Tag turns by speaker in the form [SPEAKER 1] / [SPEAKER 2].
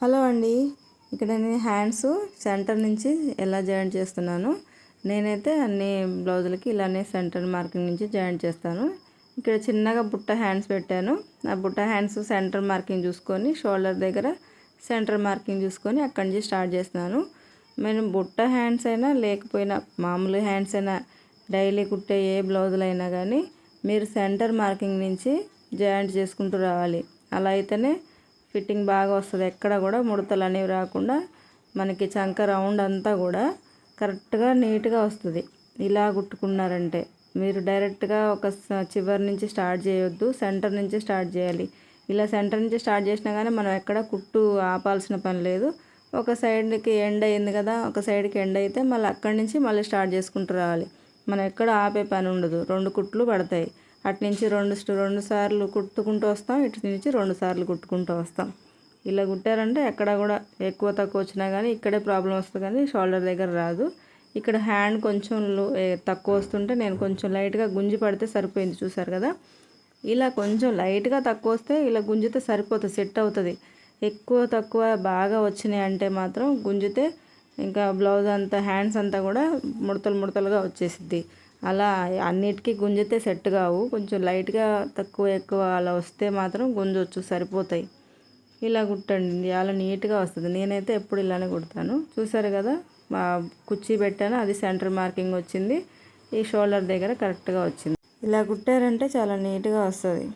[SPEAKER 1] Hello అండి, ఇక్కడ నేను హ్యాండ్స్ సెంటర్ నుంచి ఎలా జాయింట్ చేస్తున్నాను. నేనైతే అన్ని బ్లౌజులకి ఇలానే సెంటర్ మార్కింగ్ నుంచి జాయింట్ చేస్తాను. ఇక్కడ చిన్నగా బుట్ట హ్యాండ్స్ పెట్టాను. ఆ బుట్ట హ్యాండ్స్ సెంటర్ మార్కింగ్ చూసుకొని షోల్డర్ దగ్గర సెంటర్ మార్కింగ్ చూసుకొని అక్కడి నుంచి స్టార్ట్ చేస్తున్నాను. నేను బుట్ట హ్యాండ్స్ అయినా లేకపోయినా మామూలు హ్యాండ్స్ అయినా డైలీ కుట్టే ఏ బ్లౌజులైనా కానీ మీరు సెంటర్ మార్కింగ్ నుంచి జాయింట్ చేసుకుంటూ రావాలి. అలా అయితేనే ఫిట్టింగ్ బాగా వస్తుంది. ఎక్కడ కూడా ముడతలు అనేవి రాకుండా మనకి చంక రౌండ్ అంతా కూడా కరెక్ట్గా నీట్గా వస్తుంది. ఇలా కుట్టుకున్నారంటే మీరు డైరెక్ట్గా ఒక చివరి నుంచి స్టార్ట్ చేయొద్దు, సెంటర్ నుంచి స్టార్ట్ చేయాలి. ఇలా సెంటర్ నుంచి స్టార్ట్ చేసినా కానీ మనం ఎక్కడ కుట్టు ఆపాల్సిన పని లేదు. ఒక సైడ్కి ఎండ్ అయింది కదా, ఒక సైడ్కి ఎండ్ అయితే మళ్ళీ అక్కడి నుంచి మళ్ళీ స్టార్ట్ చేసుకుంటూ రావాలి. మనం ఎక్కడ ఆపే పని ఉండదు. 2 కుట్లు పడతాయి. అటు నుంచి రెండు సార్లు కుట్టుకుంటూ వస్తాం, ఇటు నుంచి 2 సార్లు కుట్టుకుంటూ వస్తాం. ఇలా కుట్టారంటే ఎక్కడ కూడా ఎక్కువ తక్కువ వచ్చినా కానీ ఇక్కడే ప్రాబ్లం వస్తుంది, కానీ షోల్డర్ దగ్గర రాదు. ఇక్కడ హ్యాండ్ కొంచెం తక్కువ వస్తుంటే నేను కొంచెం లైట్గా గుంజి పడితే సరిపోయింది. చూసారు కదా, ఇలా కొంచెం లైట్గా తక్కువ వస్తే ఇలా గుంజితే సరిపోతుంది, సెట్ అవుతుంది. ఎక్కువ తక్కువ బాగా వచ్చినాయి అంటే మాత్రం గుంజితే ఇంకా బ్లౌజ్ అంతా హ్యాండ్స్ అంతా కూడా ముడతలుగా వచ్చేసిద్ది. అలా అన్నిటికీ గుంజితే సెట్ కావు. కొంచెం లైట్గా తక్కువ ఎక్కువ అలా వస్తే మాత్రం గుంజొచ్చు, సరిపోతాయి. ఇలా కుట్టండి, చాలా నీట్గా వస్తుంది. నేనైతే ఎప్పుడు ఇలానే కుడతాను. చూసారు కదా, కుర్చీ పెట్టాను, అది సెంటర్ మార్కింగ్ వచ్చింది. ఈ షోల్డర్ దగ్గర కరెక్ట్గా వచ్చింది. ఇలా కుట్టారంటే చాలా నీట్గా వస్తుంది.